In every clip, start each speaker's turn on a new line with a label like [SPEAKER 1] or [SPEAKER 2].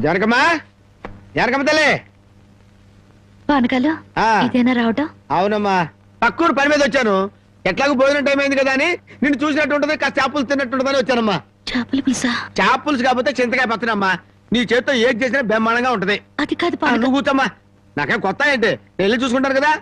[SPEAKER 1] జానకమ్మా, జానకమ్మ తల్లి.
[SPEAKER 2] పానకాలు ఇదేనా రావటం?
[SPEAKER 1] అవునమ్మా, పక్కూరు పని మీద వచ్చాను. ఎట్లాగో భోజనం టైం అయింది కదా అని నిన్ను చూసినట్టు ఉంటది, కాస్త చేపలు తిన్నట్టుంటదని వచ్చానమ్మా.
[SPEAKER 2] చేపల పులుసా?
[SPEAKER 1] చేపలుసు కాకపోతే చింతకాయ పచ్చనమ్మా. నీ చేత్తో ఏది చేసినా బ్రహ్మాండంగా ఉంటది.
[SPEAKER 2] అది కాదు,
[SPEAKER 1] నువ్వు కూర్చోమ్మా. నాకేం కొత్త ఏంటి, నేను వెళ్ళి చూసుకుంటాను కదా.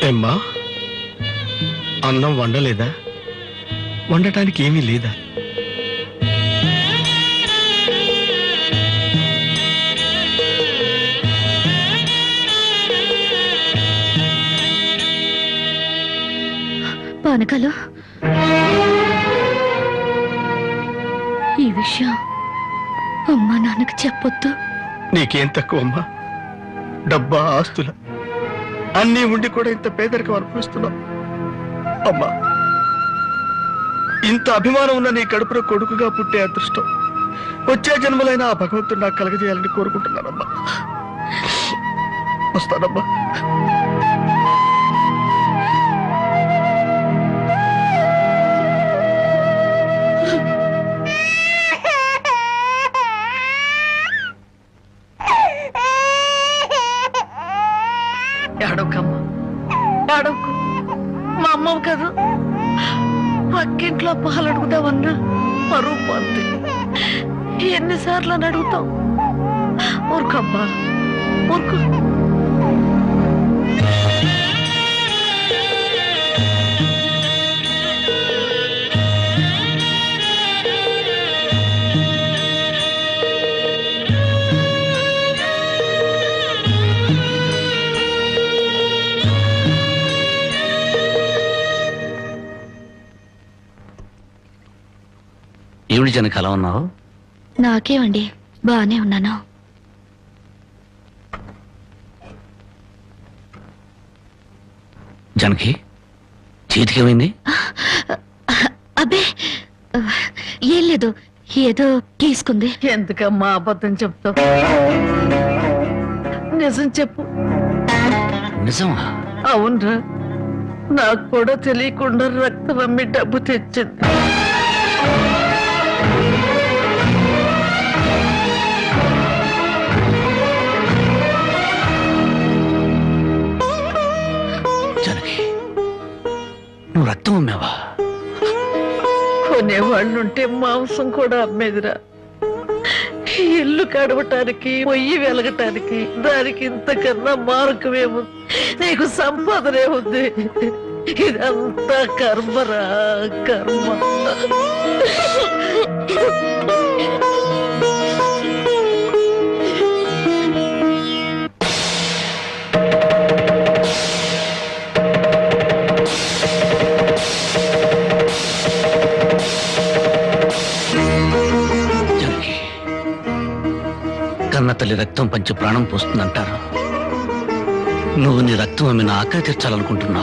[SPEAKER 3] ఏమ్మా, అన్నం వండలేదా? వండటానికి ఏమీ లేదా?
[SPEAKER 2] పానకాలు, ఈ విషయం అమ్మా నాన్నకు చెప్పొద్దు.
[SPEAKER 3] నీకేం తక్కువమ్మా? డబ్బా, ఆస్తుల అన్నీ ఉండి కూడా ఇంత పేదరికం అనుభవిస్తున్నావు. అమ్మా, ఇంత అభిమానం ఉన్న నీ కడుపులో కొడుకుగా పుట్టే అదృష్టం వచ్చే జన్మలైనా ఆ భగవంతుడు నాకు కలగజేయాలని కోరుకుంటున్నానమ్మా. వస్తానమ్మా.
[SPEAKER 4] ఏడవకమ్మా, ఏడవకు. మా అమ్మవు కాదు, పక్కింట్లో పాలు అడుగుదామన్నా పరువు పోద్ది. ఎన్నిసార్లు అని అడుగుతావు? ఊరుకమ్మా, ఊరుకు.
[SPEAKER 5] ఏమిటి జనక అలా ఉన్నావు?
[SPEAKER 2] నాకేమండి, బానే ఉన్నాను.
[SPEAKER 5] జనకి చేతికేమైంది?
[SPEAKER 2] అబ్బే ఏం లేదు, ఏదో గీసుకుంది.
[SPEAKER 4] ఎందుకమ్మా అబద్ధం చెప్తావు? నిజం చెప్పు.
[SPEAKER 5] నిజమా?
[SPEAKER 4] అవునరా, నాకు కూడా తెలియకుండా రక్తం అమ్మి డబ్బు తెచ్చింది.
[SPEAKER 5] జనకి, నువ్వు రక్తం అమ్మావా?
[SPEAKER 4] కొనేవాళ్ళుంటే మాంసం కూడా అమ్మేదిరా. ఇల్లు కడవటానికి, పొయ్యి వెలగటానికి దానికి ఇంతకన్నా మార్గమేము? నీకు సంపాదనే ఉంది. ఇదంతా కర్మరా, కర్మ.
[SPEAKER 5] కన్న తల్లి రక్తం పంచి ప్రాణం పోస్తుందంటారు. నువ్వు నీ రక్తం అమ్మి నా ఆకలి తీర్చాలనుకుంటున్నా.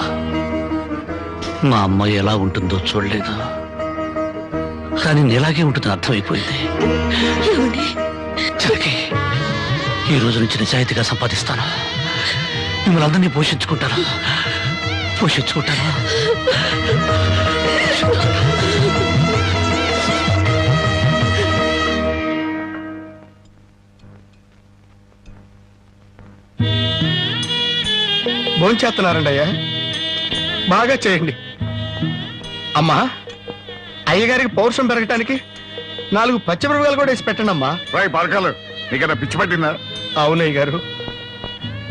[SPEAKER 5] మా అమ్మ ఎలా ఉంటుందో చూడలేదు, కానీ నీలాగే ఉంటుందని అర్థమైపోయింది. జనకి, ఈ రోజు నుంచి నిజాయితీగా సంపాదిస్తాను. మిమ్మల్ని అందరినీ పోషించుకుంటాను.
[SPEAKER 3] భోంచేస్తున్నారండి అయ్యా, బాగా చేయండి. అమ్మా, అయ్యగారికి పౌరుషం పెరగటానికి 4 పచ్చిమిరపకాయలు కూడా వేసి పెట్టండి అమ్మా.
[SPEAKER 6] పరకాలు నీకన్నా పిచ్చి పట్టిందా?
[SPEAKER 3] అవునయ్య గారు,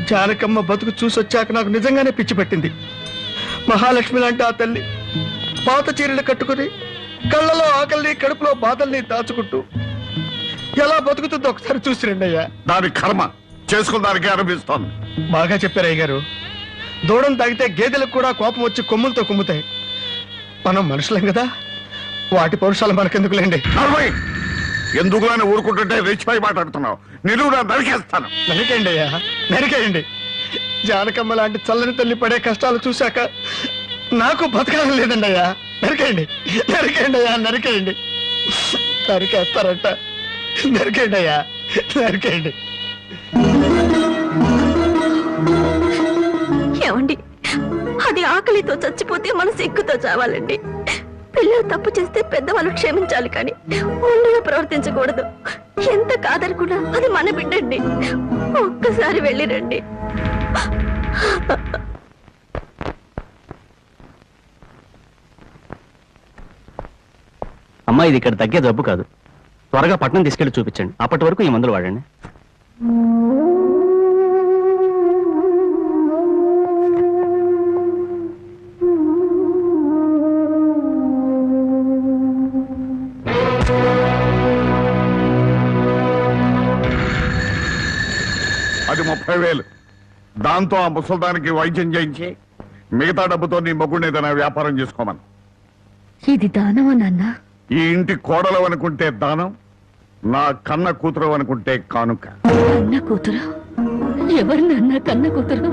[SPEAKER 3] జానకమ్మ బతుకు చూసొచ్చాక నాకు నిజంగానే పిచ్చి పట్టింది. మహాలక్ష్మి లాంటి ఆ తల్లి పాత చీరలు కట్టుకుని కళ్ళలో ఆకలిని, కడుపులో బాధల్ని దాచుకుంటూ ఎలా బతుకుతుందో ఒకసారి చూసి రండి అయ్యా.
[SPEAKER 6] దాని కర్మ చేసుకున్న దానికి అనిపిస్తోంది.
[SPEAKER 3] బాగా చెప్పారు అయ్య గారు. దూడం తాగితే గేదెలకు కూడా కోపం వచ్చి కొమ్ములతో కుమ్ముతాయి. మనం మనుషులం కదా, వాటి పౌరుషాలు మనకెందుకులేండి.
[SPEAKER 6] ఎందుకులని ఊరుకుంటుంటే రెచ్చిపోయి మాట్లాడుతున్నావు. నిలువురా నరికేస్తాను.
[SPEAKER 3] నరికేయండి అయ్యా, నరికేయండి. జానకమ్మ లాంటి చల్లని తల్లి పడే కష్టాలు చూశాక నాకు బతకాలం లేదండి అయ్యా. నరికేయండి నరికేయండి అయ్యా, నరికేయండి. నరికేస్తారంట, నరికేయండి అయ్యా, నరికేయండి.
[SPEAKER 2] ఏమండి, అది ఆకలితో చచ్చిపోతే మన సిగ్గుతో చావాలండి. పిల్లలు తప్పు చేస్తే పెద్దవాళ్ళు క్షమించాలి కానీ ఒళ్ళుగా ప్రవర్తించకూడదు. ఎంత కాదనుకున్నా అది మన బిడ్డండి. ఒక్కసారి వెళ్ళిరండి.
[SPEAKER 7] అమ్మా, ఇది ఇక్కడ తగ్గే జబ్బు కాదు. త్వరగా పట్నం తీసుకెళ్లి చూపించండి. అప్పటి వరకు ఈ మందులు వాడండి.
[SPEAKER 6] అది 30,000. దాంతో ఆ ముసల్దానికి వైద్యం చేయించి మిగతా డబ్బుతో నీ మొగుడిని ఏదైనా వ్యాపారం చేసుకోమని.
[SPEAKER 2] ఇది దానమా నాన్న?
[SPEAKER 6] ఈ ఇంటి కోడలు అనుకుంటే దానం, నా కన్న కూతురు అనుకుంటే కానుక.
[SPEAKER 2] కన్న కూతురు? ఎవరు నాన్న కన్న కూతురు?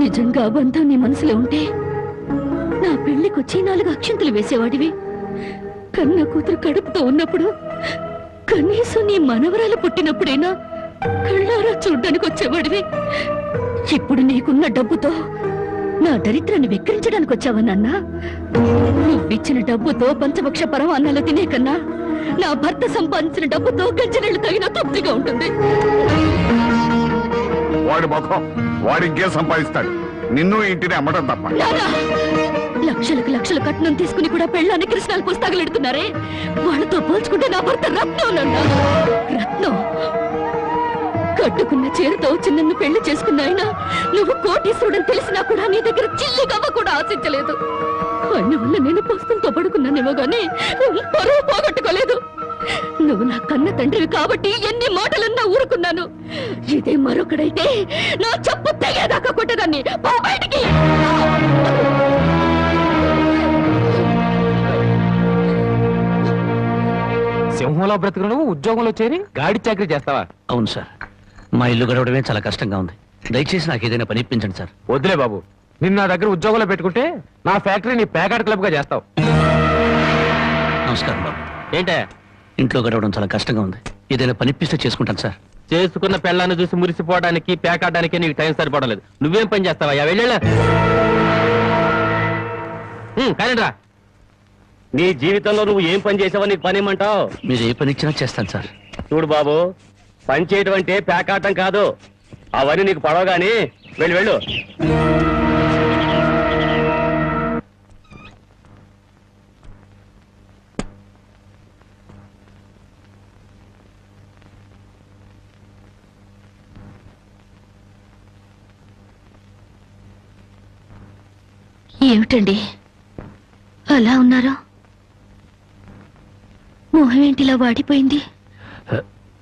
[SPEAKER 2] నిజంగా బంధం నీ మనసులో ఉంటే నా పెళ్లికొచ్చి 4 అక్షంతలు వేసేవాడివి. కన్న కూతురు కడుపుతో ఉన్నప్పుడు, కనీసం నీ మనవరాలు పుట్టినప్పుడైనా కళ్ళారా చూడ్డానికి వచ్చేవాడివి. ఇప్పుడు నీకున్న డబ్బుతో నా దరిద్రాన్ని వెక్కిరించడానికి వచ్చావా నాన్న? నువ్విచ్చిన డబ్బుతో పంచభక్ష పరమాన్నాలు తినే కన్నా నా భర్త సంపాదించిన డబ్బుతో గంజినీళ్లు తగిన తృప్తిగా ఉంటుంది.
[SPEAKER 6] వాడి ముఖం, వాడి ఇంకే సంపాదిస్తాడు. నిన్ను ఇంటిని అమ్మడం తప్ప.
[SPEAKER 2] నాన్నా, లక్షలకు లక్షలు కట్నం తీసుకుని కూడా పెళ్ళాన్ని కృష్ణాలు పుస్తకాలెడుతున్నారే, వాళ్ళతో పోల్చుకుంటే నా భర్త రత్నం నాన్న, రత్నం. కట్టుకున్న చీరతో వచ్చి నన్ను పెళ్లి చేసుకున్న ఆయన నువ్వు కోటీశ్వరుడని తెలిసినా కూడా నీ దగ్గర చిల్లిగవ్వ కూడా ఆశించలేదు. ఆయన వల్ల నేను పుస్తకంతో పడుకున్నానేమో గానీ పరువు పోగొట్టుకోలేదు. నువ్వు నా కన్న తండ్రివి కాబట్టి ఎన్ని మాటలన్నా ఊరుకున్నాను. ఇదే మరొకడైతే నా చెప్పు తెగేదాకా కొట్టేదాన్ని. పో బయటికి.
[SPEAKER 7] సింహంలో బ్రతుకు నువ్వు ఉద్యోగంలో చేరి గాడి చాకరీ చేస్తావా?
[SPEAKER 5] అవును సార్, మా ఇల్లు గడవడమే చాలా కష్టంగా ఉంది. దయచేసి నాకు ఏదైనా పని ఇప్పించండి సార్.
[SPEAKER 7] వద్దులే బాబు, నిన్న నా దగ్గర ఉద్యోగంలో పెట్టుకుంటే నా ఫ్యాక్టరీని ప్యాకాట్ క్లబ్ గా చేస్తావు.
[SPEAKER 5] నమస్కారం బాబు.
[SPEAKER 7] ఏంటే
[SPEAKER 5] ఇంట్లో గడవడం చాలా కష్టంగా ఉంది. ఏదైనా పని ఇప్పిస్తే చేసుకుంటాను సార్.
[SPEAKER 7] చేసుకున్న పెళ్ళాన్ని చూసి మురిసిపోవడానికి ప్యాకాటానికి నీకు టైం సరిపోవడం. నువ్వేం పని చేస్తావా? వెళ్ళా కానీ రా. నీ జీవితంలో నువ్వు ఏం పని చేసావో నీకు పని ఏమంటావు?
[SPEAKER 5] మీరు ఏ పని ఇచ్చినా చేస్తాను సార్.
[SPEAKER 7] చూడు బాబు, పని చేయడం అంటే ప్యాకాటం కాదు. అవన్నీ నీకు పడవగాని వెళ్ళు వెళ్ళు.
[SPEAKER 2] ఏమిటండి అలా ఉన్నారు? మొహం ఏంటిలా వాడిపోయింది?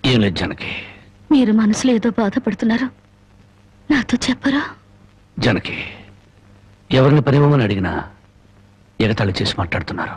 [SPEAKER 5] ఏం లేదు జనకి.
[SPEAKER 2] మీరు మనసులో ఏదో బాధపడుతున్నారు, నాతో చెప్పరా?
[SPEAKER 5] జనకి, ఎవరిని పనివ్వమని అడిగినా ఎగతాళి చేసి మాట్లాడుతున్నారు.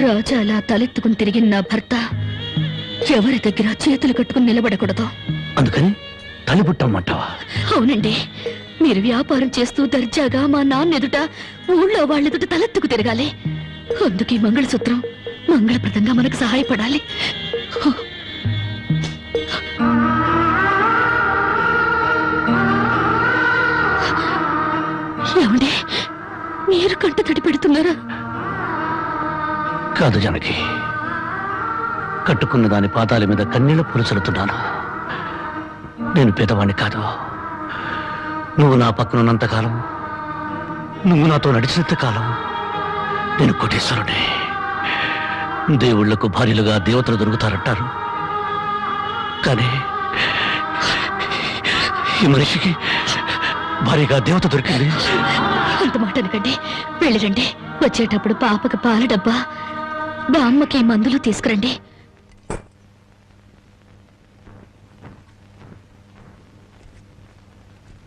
[SPEAKER 2] రాజా అలా తలెత్తుకుని తిరిగిన నా భర్త ఎవరి దగ్గర చేతులు కట్టుకుని నిలబడకూడదు.
[SPEAKER 5] అందుకని తలిపుట్టమ్మంటావా?
[SPEAKER 2] అవునండి, మీరు వ్యాపారం చేస్తూ దర్జాగా మా నాన్న ఎదుట, ఊళ్ళో వాళ్ళెదుట తలెత్తుకు తిరగాలి. అందుకే మంగళసూత్రం మంగళప్రదంగా మనకు సహాయపడాలి. ఏమండి, మీరు కంట తడి పెడుతున్నారా?
[SPEAKER 5] కాదు జనకి, కట్టుకున్న దాని పాదాల మీద కన్నీళ్లు పూల్చలుతున్నాను. నేను పేదవాణ్ణి కాదు. నువ్వు నా పక్కనున్నంతకాలం, నువ్వు నాతో నడిచినంత కాలం నేను కోటీశ్వరుడే. దేవుళ్లకు భార్యలుగా దేవతలు దొరుకుతారంటారు, కానీ ఈ మనిషికి భారీగా దేవత దొరికింది.
[SPEAKER 2] అంత మాట అనకండి, వెళ్ళిరండి. వచ్చేటప్పుడు పాపకు పాల డబ్బా, బామ్మకి మందులు తీసుకురండి.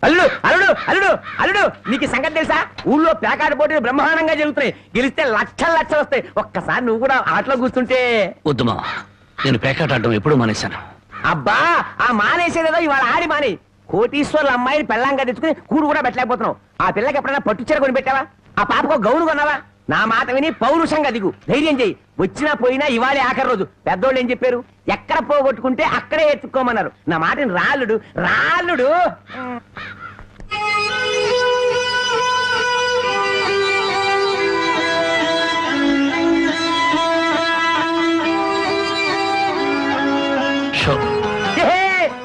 [SPEAKER 8] అల్లుడు అల్లుడు అల్లుడు అల్లుడు నీకు ఈ సంగతి తెలుసా? ఊళ్ళో పేకాట పోటీలు బ్రహ్మాండంగా జరుగుతున్నాయి. గెలిస్తే లక్షలు లక్షలు వస్తాయి. ఒక్కసారి నువ్వు కూడా ఆటలో కూర్చుంటే.
[SPEAKER 5] వద్దుమా, నేను పేకాట ఆడడం ఎప్పుడూ మానేశాను.
[SPEAKER 8] అబ్బా ఆ మానేసేదేదో ఇవాళ ఆడి మాని. కోటీశ్వర్ల అమ్మాయిని పెళ్ళంగా తెచ్చుకుని కూడు కూడా పెట్టలేకపోతున్నావు. ఆ పిల్లకి ఎప్పుడైనా పట్టుచీర కొని పెట్టావా? ఆ పాపకు గౌను కొన్నావా? నా మాట విని పౌరుషంగా దిగు, ధైర్యం చెయ్యి. వచ్చినా పోయినా ఇవాళే ఆఖరి రోజు. పెద్దోళ్ళు ఏం చెప్పారు? ఎక్కడ పోగొట్టుకుంటే అక్కడే ఎత్తుక్కోమన్నారు. నా మాటని రాళ్ళుడు రాళ్ళుడు.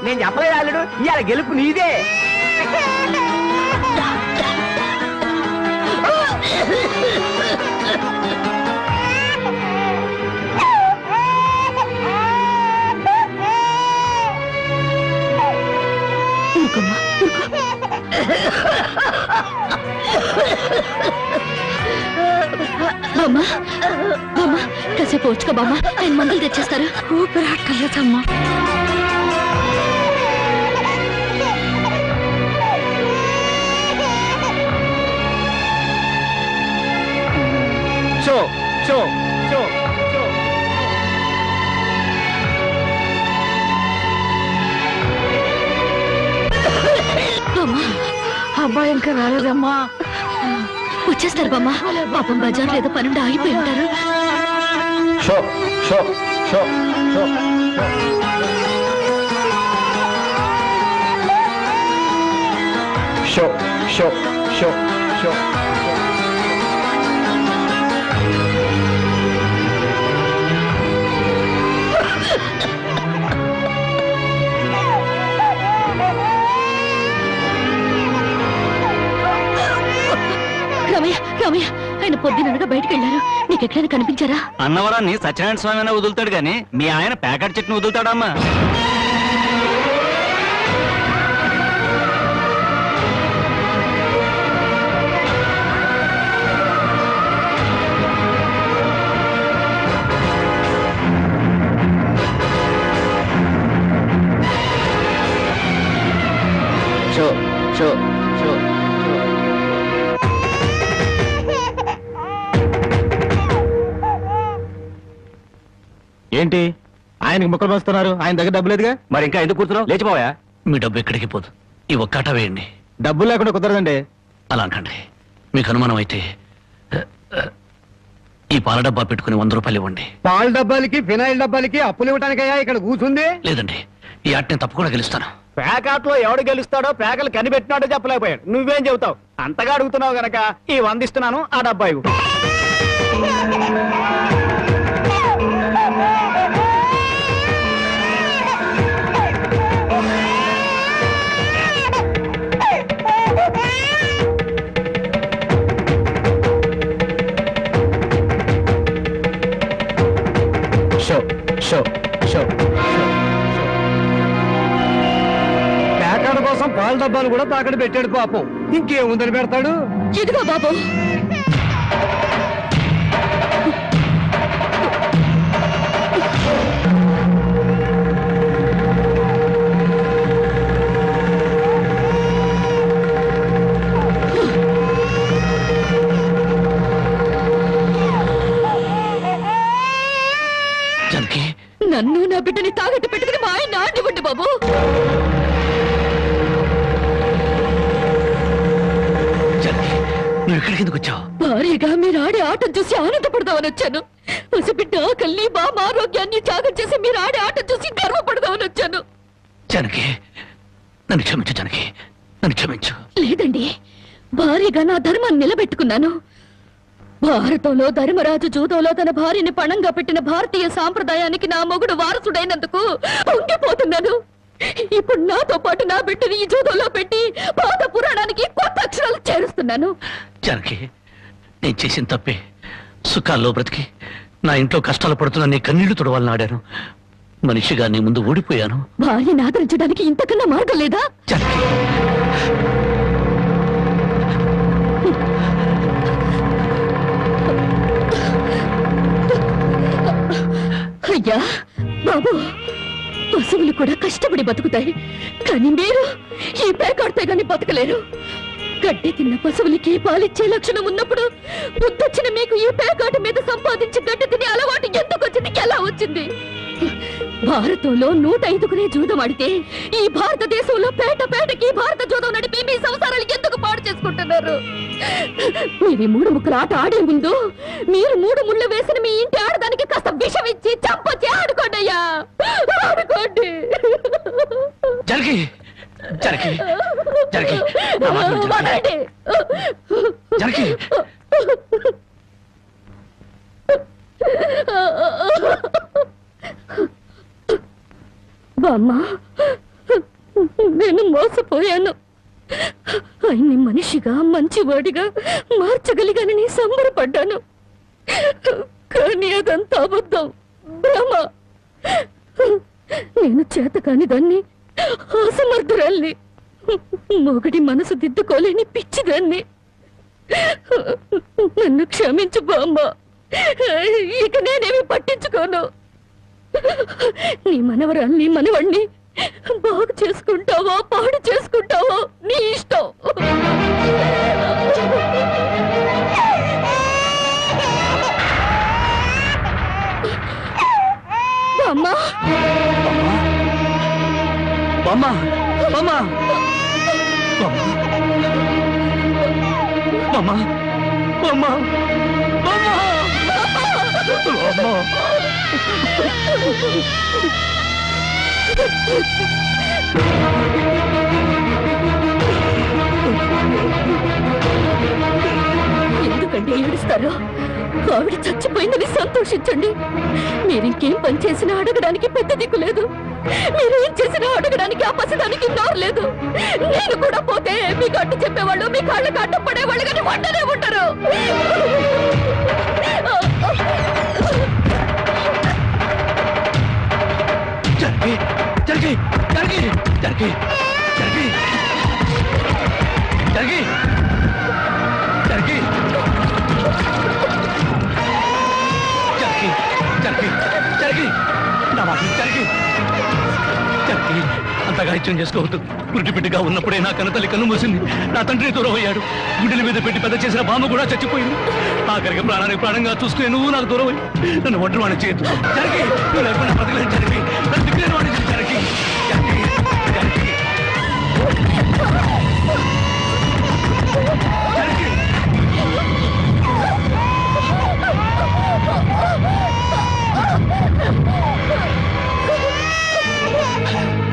[SPEAKER 8] నేను చెప్పలేదు రాళ్ళుడు, ఇవాళ గెలుపు నీదే.
[SPEAKER 2] బామ్మ బామ్మ కాసేపు వచ్చుకో బామ్మ, ఆయన మందులు తెచ్చేస్తారు. ఊపిరాటలేదమ్మా.
[SPEAKER 3] షో షో షో షో.
[SPEAKER 4] అబ్బాయి ఇంకా రాలేదమ్మా.
[SPEAKER 2] వచ్చేస్తారు బామ్మ. పాపం బజార్లో ఏదో పనుండి ఆగిపోయి ఉంటారు.
[SPEAKER 3] Show show show show. Show show show show.
[SPEAKER 2] Ramayya Ramayya, ఆయన పొద్దుననగా బయటకు వెళ్ళారు. నీకు ఎక్కడైనా కనిపించారా?
[SPEAKER 7] అన్నవరాన్ని సత్యనారాయణ స్వామి అయినా వదులుతాడు గాని మీ ఆయన ప్యాకెట్ చెట్టును వదులుతాడమ్మా.
[SPEAKER 3] Show show show.
[SPEAKER 7] ఏంటి
[SPEAKER 3] ఆయనకి ముక్కలు వస్తున్నారు, ఆయన దగ్గర డబ్బు లేదుగా.
[SPEAKER 7] మరి ఇంకా ఎందుకు కూర్చున్నావు? లేచిపోయా.
[SPEAKER 5] మీ డబ్బు ఎక్కడికి పోదు, ఈ ఒక్కాట వేయండి.
[SPEAKER 3] డబ్బు లేకుండా కుదరదండి.
[SPEAKER 5] అలా అంటండి. మీకు అనుమానం అయితే ఈ పాల డబ్బా పెట్టుకుని 100 రూపాయలు ఇవ్వండి.
[SPEAKER 1] పాల డబ్బాలకి ఫినాయిల్ డబ్బాలకి అప్పులు ఇవ్వడానికయ్యా ఇక్కడ కూర్చుంది.
[SPEAKER 5] లేదండి, ఈ ఆట నేను తప్పకుండా గెలుస్తాను.
[SPEAKER 3] పేకాట్లో ఎవడు గెలుస్తాడో పేకలు కనిపెట్టినాడో చెప్పలేకపోయాడు. నువ్వేం చెబుతావు? అంతగా అడుగుతున్నావు గనక ఈ 100 ఇస్తున్నాను, ఆ డబ్బా ఇవ్వు. Show show show. పేకాడ కోసం పాల డబ్బాలు కూడా తాకడ పెట్టాడు పాపం. ఇంకేముందని పెడతాడు?
[SPEAKER 2] ఇదిగో బాబు.
[SPEAKER 5] జానకి,
[SPEAKER 2] నన్ను నా బిడ్డని తాగట్టు పెట్టుకుని మా ఆయన ఆడివ్వండి బాబు.
[SPEAKER 5] జానకి, నువ్వు ఇక్కడికి ఎందుకు వచ్చావు?
[SPEAKER 2] భారీగా మీరు ఆడే ఆటం చూసి ఆనందపడదామని వచ్చాను. పసిబిడ్డ ఆకలిని బామ్మ ఆరోగ్యాన్ని త్యాగం చేసి మీరు ఆడే ఆటం చూసి గర్వపడదామని వచ్చాను.
[SPEAKER 5] జానకి, నన్ను క్షమించు. జానకి, నన్ను క్షమించు.
[SPEAKER 2] లేదండి, భారీగా నా ధర్మాన్ని నిలబెట్టుకున్నాను. భారతంలో ధర్మరాజు జూదంలో తన భార్యని పణంగా పెట్టిన భారతీయ సాంప్రదాయానికి నా మొగుడు వారసుడైనందుకు పొంగిపోతున్నాను. ఇప్పుడు నాతో పాటు నా బిడ్డని ఈ జూదంలో పెట్టి పాత పురాణానికి కొత్త అక్షరాలు చేరుస్తున్నాను.
[SPEAKER 5] జానకి, నేను చేసిన తప్పే. సుఖాల్లో బ్రతికి నా ఇంట్లో కష్టాలు పడుతున్నా నీ కన్నీళ్లు తుడవాలని ఆడాను. మనిషిగా నీ ముందు ఓడిపోయాను.
[SPEAKER 2] భార్యని ఆదరించడానికి ఇంతకన్నా మార్గం లేదా?
[SPEAKER 5] జానకి,
[SPEAKER 2] అయ్యా బాబు, పశువులు కూడా కష్టపడి బతుకుతాయి, కానీ మీరు ఈ పేకాడితే గాని బతకలేరు. గడ్డి తిన్న పశువులకి పాలిచ్చే లక్షణం ఉన్నప్పుడు బుద్ధొచ్చిన మీకు ఈ పేకాట మీద సంపాదించి గడ్డి తినే అలవాటు ఎందుకు వచ్చింది, ఎలా వచ్చింది? భారతంలో 105 జూదం ఆడితే ఈ భారతదేశంలో పేటకి భారత జూదం నడిపి మీ సంసారాలు ఎందుకు పాడు చేసుకుంటున్నారు? మీరు 3 ముక్కల ఆట ఆడే ముందు మీరు 3 ముళ్ళు వేసిన మీ ఇంటి ఆడదానికి కాస్త విషం ఇచ్చి చంపొచ్చి ఆడుకోండి అయ్యా, ఆడుకోండి.
[SPEAKER 5] జరిగి జరిగి జరిగి నా మాటలు జరిగి.
[SPEAKER 2] వదలండి.
[SPEAKER 5] జరిగి
[SPEAKER 2] బామ్మ, నేను మోసపోయాను. ఆయన్ని మనిషిగా మంచివాడిగా మార్చగలిగానని సంబరపడ్డాను, కానీ అదంతా అబద్ధం, భ్రమ. నేను చేతకాని దాన్ని, అసమర్థురాల్ని, మొగడి మనసు దిద్దుకోలేని పిచ్చిదాన్ని. నన్ను క్షమించు బామ్మ, ఇక నేనేమి పట్టించుకోను. నీ మనవరాల్ని మనవణ్ణి బాగు చేసుకుంటావో పాడు చేసుకుంటావో నీ ఇష్టం. బామ్మ,
[SPEAKER 5] బామ్మ బామ్మ బామ్మ బామ్మ బామ్మ
[SPEAKER 2] ఎందుకంటే ఏడుస్తారో? ఆవిడ చచ్చిపోయిందని సంతోషించండి. మీరింకేం పని చేసినా అడగడానికి పెద్ద దిక్కు లేదు, మీరేం చేసినా అడగడానికి ఆ పసిదానికి నోరు లేదు. నేను కూడా పోతే మీకు అడ్డు చెప్పేవాళ్ళు, మీ కాళ్ళకి అడ్డం పడేవాళ్ళు, కానీ వంటనే ఉంటారు.
[SPEAKER 5] జరిగి జరిగి జరిగి జరిగి జరిగి జరిగి జరిగి జరిగి జరిగి జరిగి నా మాట జరిగి జరిగి అంతగా ఇచ్చం చేసుకోవద్దు. గుడ్డిబిడ్డగా ఉన్నప్పుడే నా కన్నతల్లి కన్ను మూసింది, నా తండ్రి దూరం అయ్యాడు, గుండెల మీద పెట్టి పెద్ద చేసిన బామ్మ కూడా చచ్చిపోయింది. ఆఖరికి ప్రాణానికి ప్రాణంగా చూసుకునే నువ్వు నాకు దూరం అయ్యి నన్ను ఒంటరివాణి చేయొద్దు. జరిగి నువ్వు లేకుండా బతకలేను.